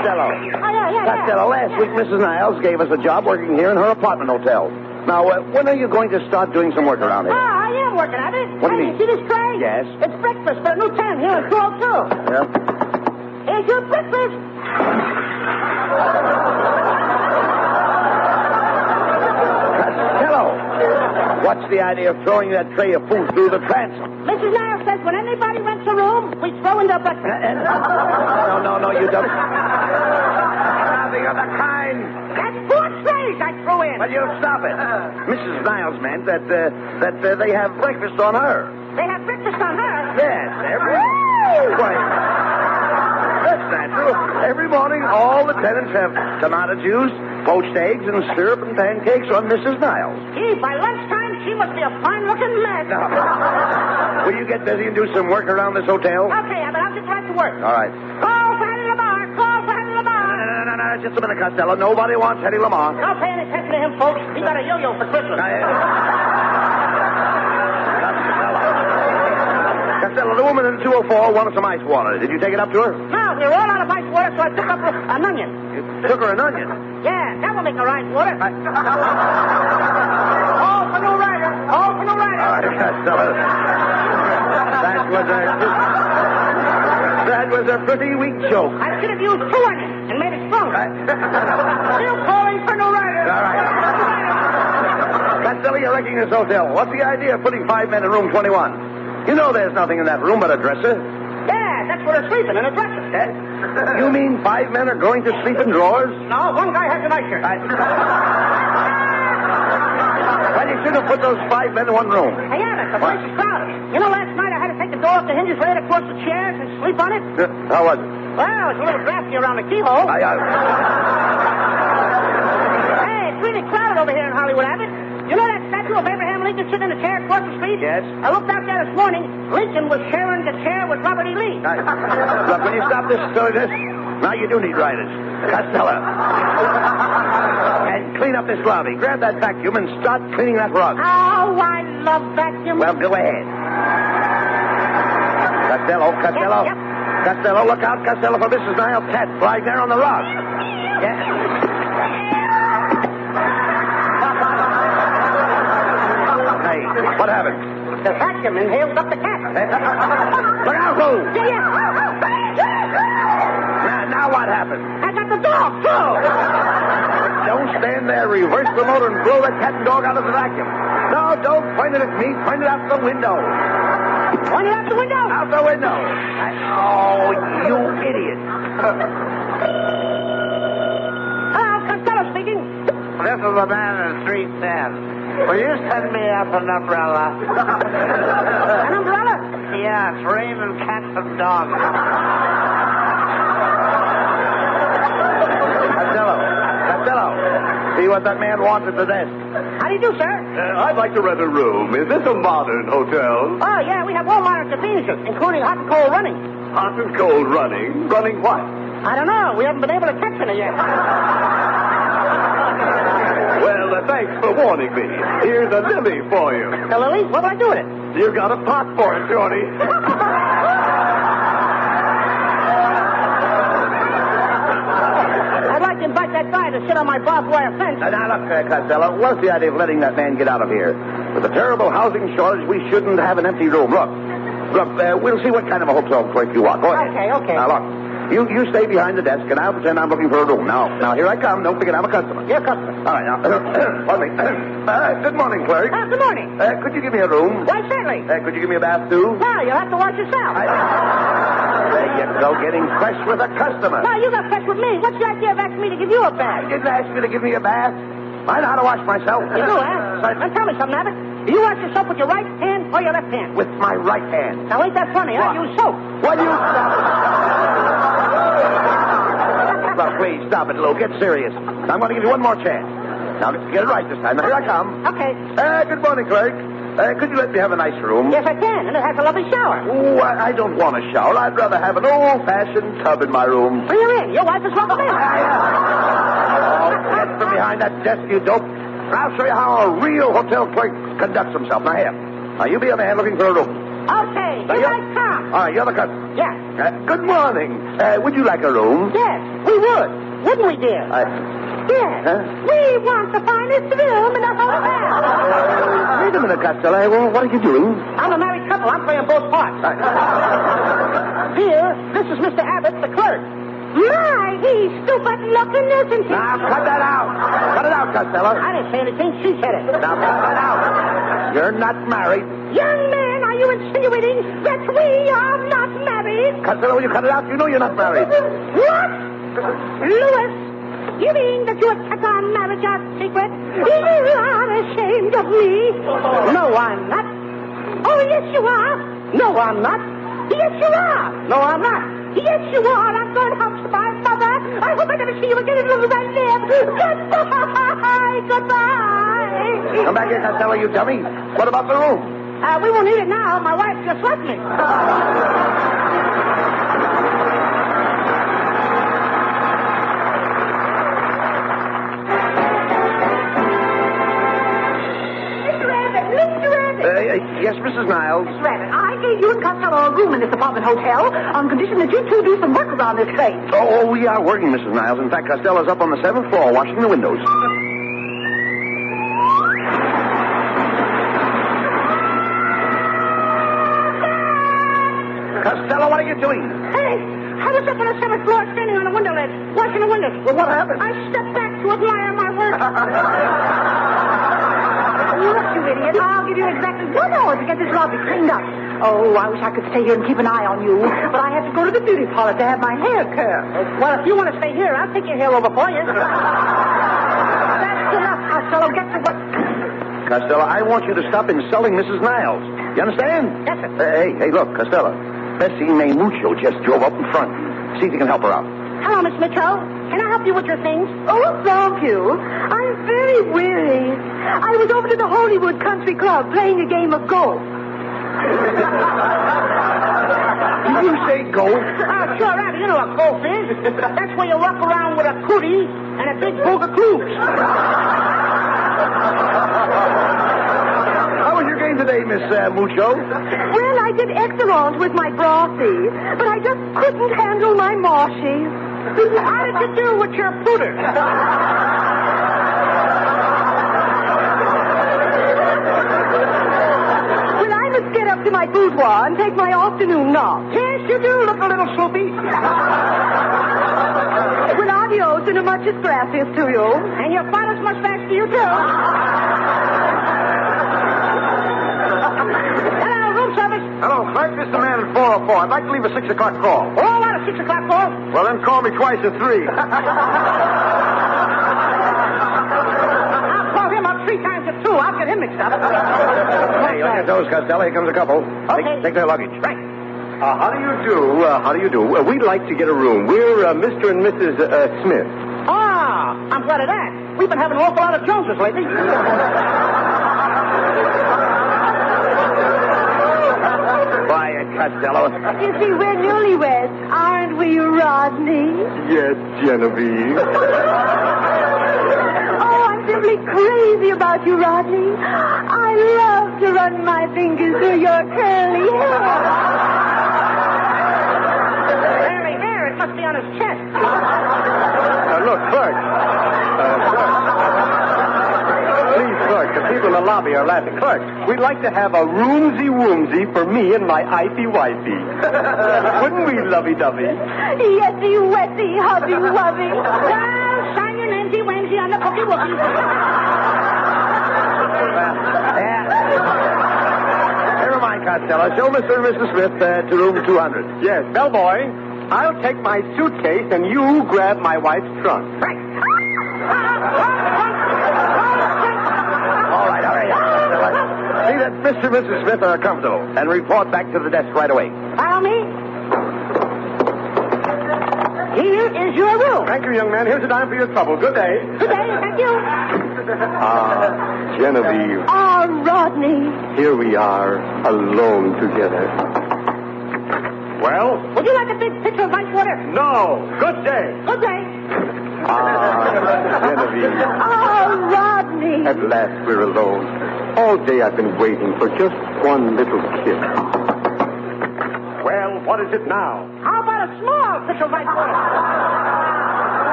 Costello. Oh, yeah. Costello, last week Mrs. Niles gave us a job working here in her apartment hotel. Now, when are you going to start doing some work around here? I am working at it. What do you mean? See this tray? Yes. It's breakfast for a new tenant here in 202. Yeah? Here's your breakfast. Costello, what's the idea of throwing that tray of food through the transom? Mrs. Niles says when anybody rents a room, we throw in their breakfast. No, you don't. Nothing of the kind. That's 4 trays I threw in. Well, you stop it. Mrs. Niles meant that they have breakfast on her. They have breakfast on her? Yes, Why, that's natural. Every morning, all the tenants have tomato juice, poached eggs, and syrup and pancakes on Mrs. Niles. Gee, by lunchtime, she must be a fine-looking mess. No. Will you get busy and do some work around this hotel? Okay, Abbott, I'll get right to work. All right. Call for Hetty Lamar. Call for Hetty Lamar. No, just a minute, Costello. Nobody wants Hetty Lamar. Don't pay any attention to him, folks. He got a yo-yo for Christmas. Costello, the woman in 204 wanted some ice water. Did you take it up to her? No, we were all out of ice water, so I took up an onion. You took her an onion? Yeah, that will make her ice water. Call for no rider. Call for no rider. All right, Costello. That was a pretty weak joke. I should have used 2 onions and made it stronger. Still calling for no rider. All right. Costello, you're wrecking this hotel. What's the idea of putting 5 men in room 21? You know there's nothing in that room but a dresser. Yeah, that's where they're sleeping, in a dresser. You mean 5 men are going to sleep in drawers? No, one guy has a nightshirt. Well, you should have put those 5 men in one room. Hey, Abbott, the place is crowded. You know, last night I had to take the door off the hinges right across the chairs and sleep on it. How was it? Well, it's a little drafty around the keyhole. Hey, it's really crowded over here in Hollywood, Abbott. You know that statue of Abraham Lincoln sitting in a chair across the street? Yes. I looked out there this morning. Lincoln was sharing the chair with Robert E. Lee. Look, will you stop this silliness? Now you do need riders. Costello. And clean up this lobby. Grab that vacuum and start cleaning that rug. Oh, I love vacuums. Well, go ahead. Costello. Yep. Costello, look out, Costello, for Mrs. Niles' cat flying there on the rug. Yeah. Hey, what happened? The vacuum inhaled up the cat. Look out, Lou! Yeah. Now what happened? I got the dog, too. Don't stand there. Reverse the motor and blow that cat and dog out of the vacuum. No, don't point it at me. Point it out the window. Point it out the window? Out the window. Oh, you idiot. Hello, Costello speaking. This is the man in 310. Will you send me up an umbrella? An umbrella? Yeah, it's raining cats and dogs. Costello. See what that man wants at the desk. How do you do, sir? I'd like to rent a room. Is this a modern hotel? Oh, yeah, we have all modern conveniences, including hot and cold running. Hot and cold running? Running what? I don't know. We haven't been able to catch any yet. Well, thanks for warning me. Here's a lily for you. The lily? What will I do with it? You got a pot for it, Shorty. I'd like to invite that guy to sit on my barbed wire fence. Now, look, Costello, what's the idea of letting that man get out of here? With the terrible housing shortage, we shouldn't have an empty room. Look, we'll see what kind of a hotel clerk you are. Go ahead. Okay. Now, look, you stay behind the desk, and I'll pretend I'm looking for a room. Now, here I come. Don't forget I'm a customer. You're a customer. All right, now, pardon me. Good morning, clerk. Good morning. Could you give me a room? Why, certainly. Could you give me a bath, too? No, you'll have to wash yourself. There you go, getting fresh with a customer. No, you got fresh with me. What's the idea of asking me to give you a bath? You didn't ask me to give me a bath. I know how to wash myself. You do, huh? Now, tell me something, Abbott. Do you wash yourself with your right hand or your left hand? With my right hand. Now, ain't that funny, huh? What? Use soap. What do you... Well, please, stop it, Lou. Get serious. I'm going to give you one more chance. Now, get it right this time. Now, here I come. Okay. Good morning, clerk. Could you let me have a nice room? Yes, I can, and it has a lovely shower. Oh, I don't want a shower. I'd rather have an old-fashioned tub in my room. Bring her in. Your wife is welcome in. Oh, get from behind that desk, you dope. I'll show you how a real hotel clerk conducts himself. Now, here. Now, you be a man looking for a room. Okay, here I come. All right, you're the customer. Yes. Good morning. Would you like a room? Yes, we would. Wouldn't we, dear? Yes. Huh? We want the finest room in the hotel. Wait a minute, Costello. Well, what are you doing? I'm a married couple. I'm playing both parts. Dear, this is Mr. Abbott, the clerk. My, he's stupid looking, isn't he? Now, cut that out. Cut it out, Costello. I didn't say anything. She said it. Now, cut that out. You're not married. Young man, are you insinuating that we are not married? Costello, will you cut it out? You know you're not married. What? Louis, you mean that you have kept our marriage our secret? You are ashamed of me. No, I'm not. Oh, yes, you are. No, I'm not. Yes, you are. No, I'm not. Yes, you are. I'm going home to my mother. I hope I never see you again as long as I live. Goodbye. Goodbye. Come back here, Costello, you dummy. What about the room? We won't need it now. My wife just left me. Yes, Mrs. Niles. Mr. Abbott, I gave you and Costello a room in this apartment hotel on condition that you two do some work around this place. Oh, we are working, Mrs. Niles. In fact, Costello's up on the 7th floor washing the windows. Costello, what are you doing? Hey, I was up on the 7th floor standing on the window ledge, washing the windows. Well, what happened? I stepped back to admire my work. Look, you idiot, I'll give you exactly 1 hour to get this lobby cleaned up. Oh, I wish I could stay here and keep an eye on you, but I have to go to the beauty parlor to have my hair cut. Well, if you want to stay here, I'll take your hair over for you. That's enough, Costello. Get to work. Costello, I want you to stop insulting Mrs. Niles. You understand? Yes, sir. Hey, look, Costello. Bessie Maymucho just drove up in front. See if you can help her out. Hello, Miss Mitchell. Can I help you with your things? Oh, thank you. I'm very weary. I was over to the Hollywood Country Club playing a game of golf. Did you say golf? Sure, Abby. You know what golf is. That's where you walk around with a cootie and a big book of clues. How was your game today, Miss Mucho? Well, I did excellent with my brothy, but I just couldn't handle my marshy. How did you do with your pooter? Well, I must get up to my boudoir and take my afternoon nap. Yes, you do look a little sloopy. Well, adios and a muchas gracias to you. And your father's mustache to you, too. Hello, room service. Hello, clerk. This is the man at 404. I'd like to leave a 6 o'clock call. Oh, what a 6 o'clock call. Well, then call me twice at 3. I'll call him up 3 times at 2. I'll get him mixed up. Hey, look at those, Costello. Here comes a couple. Okay. Take their luggage. Right. How do you do? We'd like to get a room. We're Mr. and Mrs. Smith. Ah, I'm glad of that. We've been having an awful lot of Joneses lately. Quiet, Costello. You see, we're newlyweds, aren't we, Rodney? Yes, Genevieve. Oh, I'm simply crazy about you, Rodney. I love to run my fingers through your curly hair. Curly hair, it must be on his chest. Look, clerk. Please, clerk, the people in the lobby are laughing. Clerk, we'd like to have a roomsy-woomsy for me and my ifey-wifey. Wouldn't we, lovey-dovey? Yesy-wetty, hubby-wubby. Well, sign your namesy-wamsy on the pokey-wookie. Never mind, Costello. Show Mr. and Mrs. Smith to room 200. Yes, bellboy. I'll take my suitcase and you grab my wife's trunk. Right. All right, hurry up, Costello. See that Mr. and Mrs. Smith are comfortable and report back to the desk right away. Follow me. Here is your room. Thank you, young man. Here's a dime for your trouble. Good day. Good day. Thank you. Genevieve. Oh, Rodney. Here we are, alone together. Well? Would you like a big pitcher of ice water? No. Good day. Good day. Genevieve. Oh, Rodney. At last we're alone. All day I've been waiting for just one little kiss. Well, what is it now? How about a small pitcher of ice water?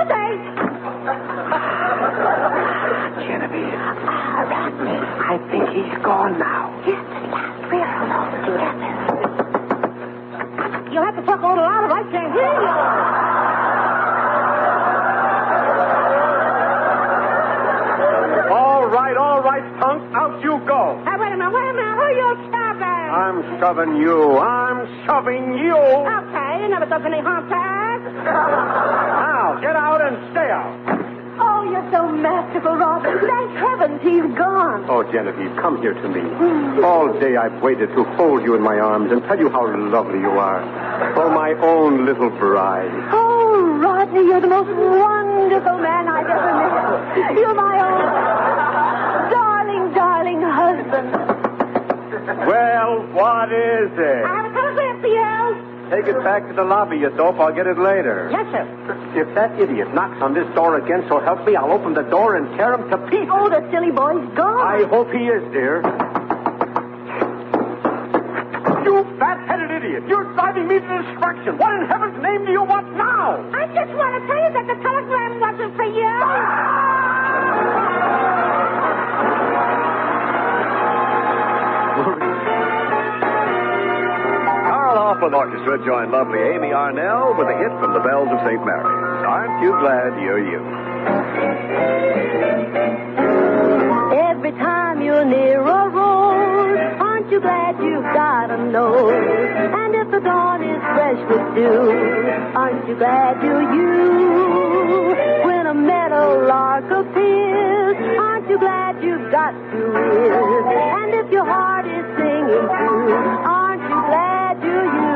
stay. Genevieve. Rodney. I think he's gone now. Yes, we're alone together. You'll have to talk a little louder. I can't hear you. All right, punk. Out you go. Hey, wait a minute. Who are you shoving? I'm shoving you. Okay, you never does any harm to us. Now, get out and stay out. Oh, you're so masterful, Robin. Thank heavens he's gone. Oh, Genevieve, come here to me. All day I've waited to hold you in my arms and tell you how lovely you are. Oh, my own little bride. Oh, Rodney, you're the most wonderful man I've ever met. You're my own darling husband. Well, what is it? I have a telegram for you. Take it back to the lobby, you dope. I'll get it later. Yes, sir. If that idiot knocks on this door again, so help me, I'll open the door and tear him to pieces. Oh, the silly boy's gone. I hope he is, dear. You fat-headed idiot. You're driving me to destruction. What in heaven's name do you want now? I just want to tell you that the telegram wasn't for you. With orchestra join lovely Amy Arnell with a hit from the Bells of St. Mary's. Aren't you glad you're you? Every time you're near a road, aren't you glad you've got a nose? And if the dawn is fresh with dew, aren't you glad you're you? When a meadow lark appears, aren't you glad you've got two ears? And if your heart is singing too, aren't you glad you're you?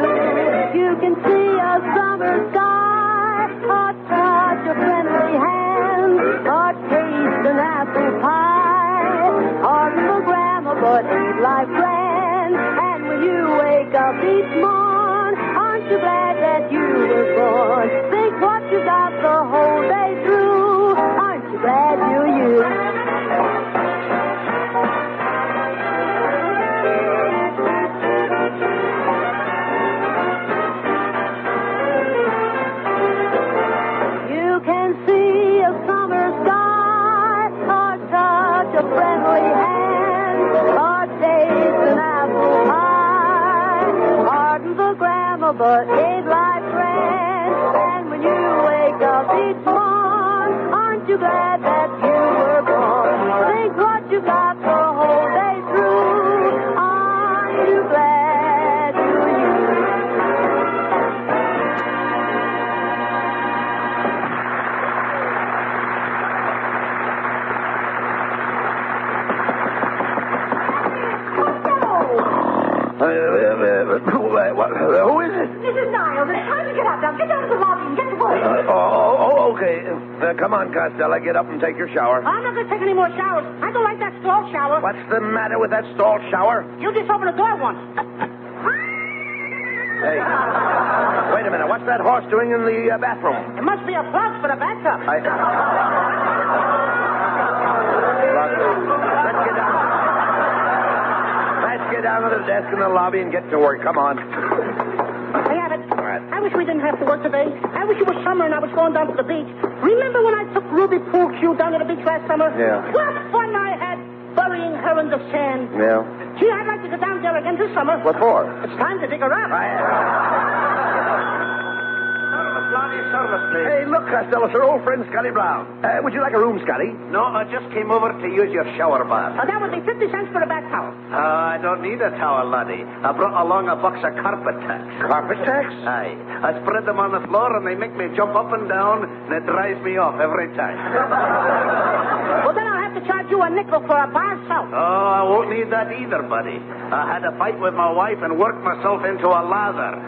You can see a summer sky, or touch a friendly hand, or taste an apple pie, or the grandma, but ain't life grand? And when you wake up each morn, aren't you glad that you were born? Think what you got the whole day through, aren't you glad you're you? But ain't life grand? And when you wake up each morn, aren't you glad that you were born? Think what you got the whole day through, aren't you glad you're you? Who is it? Mrs. Niles, it's time to get up now. Get down to the lobby and get to work. Okay. Come on, Costello. Get up and take your shower. I'm not going to take any more showers. I don't like that stall shower. What's the matter with that stall shower? You just opened the door once. Hey, wait a minute. What's that horse doing in the bathroom? It must be a plug for the bathtub. Let's get down to the desk in the lobby and get to work. Come on. Hey, Abbott. All right. I wish we didn't have to work today. I wish it was summer and I was going down to the beach. Remember when I took Ruby Pool Cue down to the beach last summer? Yeah. What fun I had burying her in the sand. Yeah. Gee, I'd like to go down there again this summer. What for? It's time to dig her up. Hey, look, Costello, sir, old friend Scotty Brown. Would you like a room, Scotty? No, I just came over to use your shower bath. That would be 50 cents for the bath towel. I don't need a towel, laddie. I brought along a box of carpet tacks. Carpet tacks? Aye. I spread them on the floor, and they make me jump up and down, and it dries me off every time. Well, then I'll have to charge you a nickel for a bar soap. Oh, I won't need that either, buddy. I had a fight with my wife and worked myself into a lather.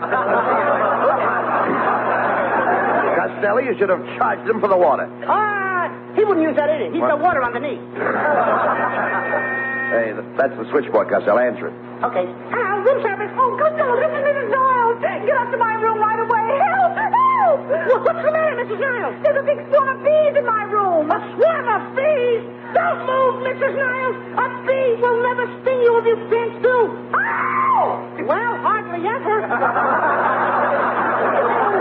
Costello, you should have charged him for the water. He wouldn't use that either. He's got water underneath. Hey, that's the switchboard, Costello. Answer it. Okay. Room service. Oh, good Lord, this is Mrs. Niles. Get up to my room right away. Help! Help! What's the matter, Mrs. Niles? There's a big swarm of bees in my room. A swarm of bees? Don't move, Mrs. Niles. A bee will never sting you if you stand still. Ow! Well, hardly ever.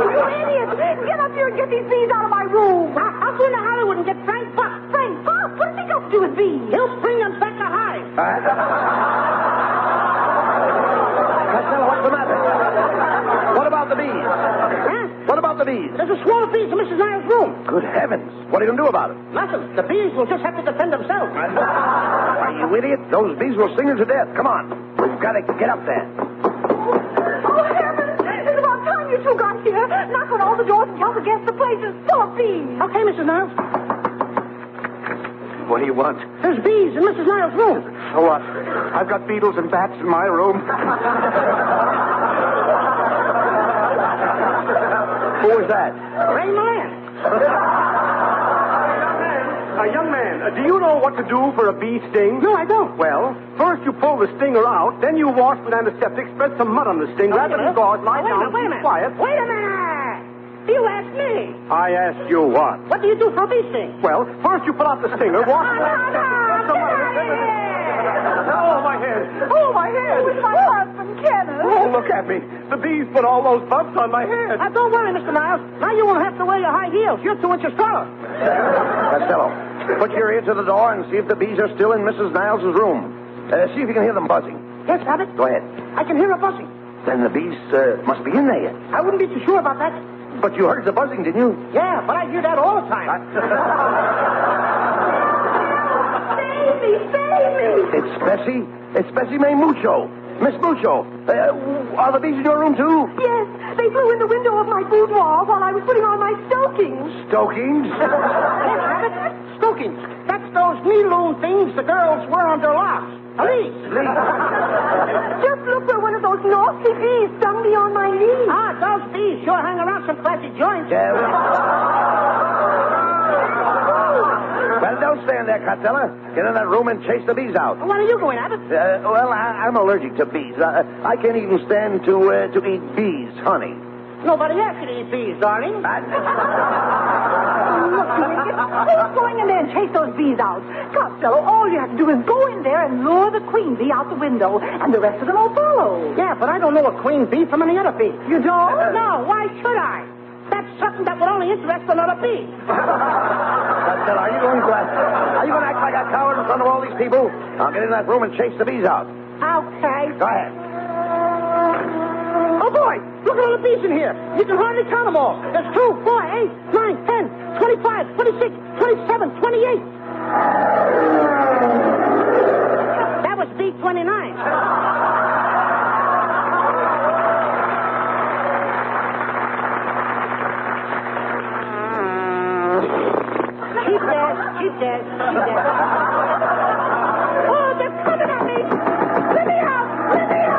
You idiot! Get up here and get these bees out of my room. room. I'll go into Hollywood and get Frank Buck. Frank Buck? What does he got to do with bees? He'll bring them back to hive. Costello, what's the matter? What about the bees? Huh? What about the bees? There's a swarm of bees in Mrs. Niles' room. Good heavens. What are you going to do about it? Nothing. The bees will just have to defend themselves. Are you idiot? Those bees will sting you to death. Come on. We've got to get up there. Oh, heavens! It's about time you two got here. Knock on all the doors and tell the guests the place is full of bees. Okay, Mrs. Niles. What do you want? There's bees in Mrs. Niles' room. So what? I've got beetles and bats in my room. Who was that? Ray Moran. Young man, do you know what to do for a bee sting? No, I don't. Well, first you pull the stinger out, then you wash with antiseptic, spread some mud on the sting, wrap it in gauze, lie down, Wait a minute. quiet. Wait a minute. You asked me. I asked you what? What do you do for a bee sting? Well, first you pull out the stinger, wash with antiseptic, spread some mud on the Get stinger. out Oh, my head. Oh, my head. Who's my husband, Kenneth? Oh, look at me. The bees put all those bumps on my head. Now, don't worry, Mr. Niles. Now you won't have to wear your high heels. You're 2 inches taller. Costello, put your ear to the door and see if the bees are still in Mrs. Niles' room. See if you can hear them buzzing. Yes, Abbott? Go ahead. I can hear a buzzing. Then the bees must be in there yet. I wouldn't be too sure about that. But you heard the buzzing, didn't you? Yeah, but I hear that all the time. Save me! Save me! It's Bessie. It's Bessie May Mucho. Miss Mucho. Are the bees in your room, too? Yes, they flew in the window of my boudoir while I was putting on my stockings. Stokings? Yes, Abbott. Stockings. That's those knee-loom things the girls wear on their locks. Please. Just look where one of those nasty bees stung me on my knee. Ah, those bees sure hang around some classy joints. Well, don't stand there, Costello. Get in that room and chase the bees out. When are you going, Abbott? Well, I'm allergic to bees. I can't even stand to eat bees, honey. Nobody asked you to eat bees, darling. Look, who's going in there and chase those bees out? Costello, all you have to do is go in there and lure the queen bee out the window, and the rest of them will follow. Yeah, but I don't know a queen bee from any other bee. You don't? No, why should I? That's something that would only interest another bee. Costello, are you going to act like a coward in front of all these people? I'll get in that room and chase the bees out. Okay. Go ahead. Oh, boy, look at all the bees in here. You can hardly count them all. There's 2, 4, 8, 9, 10, 25, 26, 27, 28. That was bee 29. She's dead. Oh, they're coming at me. Let me out. Let me out.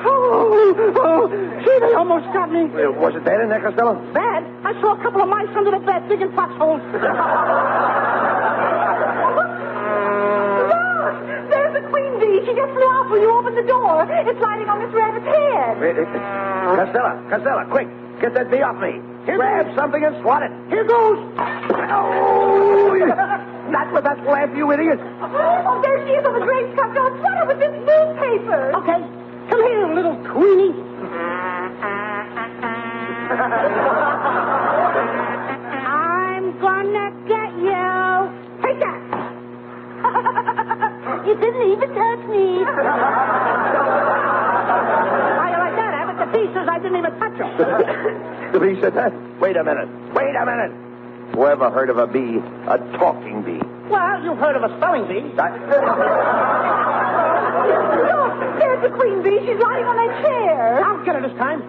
Oh, gee, they almost got me. Was it bad in there, Costello? Bad? I saw a couple of mice under the bed digging foxholes. Look, there's the queen bee. She just flew out when you opened the door. It's lighting on Miss Rabbit's head. Costello, quick. Get that bee off me. Grab something and swat it. Here goes. Oh, not with that laugh, you idiot. Oh, there she is on the drapes cut down. What her with this newspaper? Okay, come here, little queenie. I'm gonna get you. Take that. You didn't even touch me. How you like that, Abbott? The bee says I didn't even touch her. The bee said that? Wait a minute. Whoever heard of a bee? A talking bee. Well, you've heard of a spelling bee. Look, there's the queen bee. She's lying on that chair. I'll get her this time.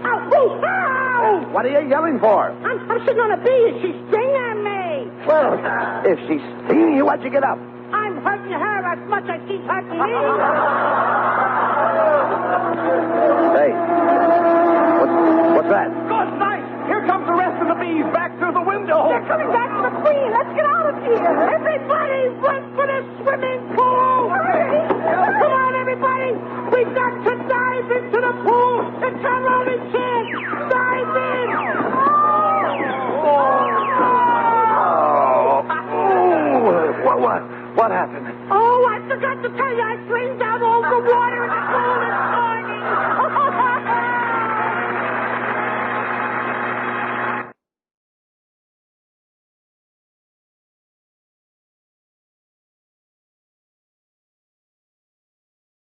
Ow! Ow! What are you yelling for? I'm sitting on a bee and she's stinging me. Well, if she's stinging you, why'd you get up? I'm hurting her as much as she's hurting me. Hey, what's that? Good night. Here comes the rest of the bees back through the window. They're coming back to the queen. Let's get out of here. Everybody run for the swimming pool. Hurry. Come on, everybody. We've got to dive into the pool. It's our only chance. Dive in. What happened? Oh, I forgot to tell you.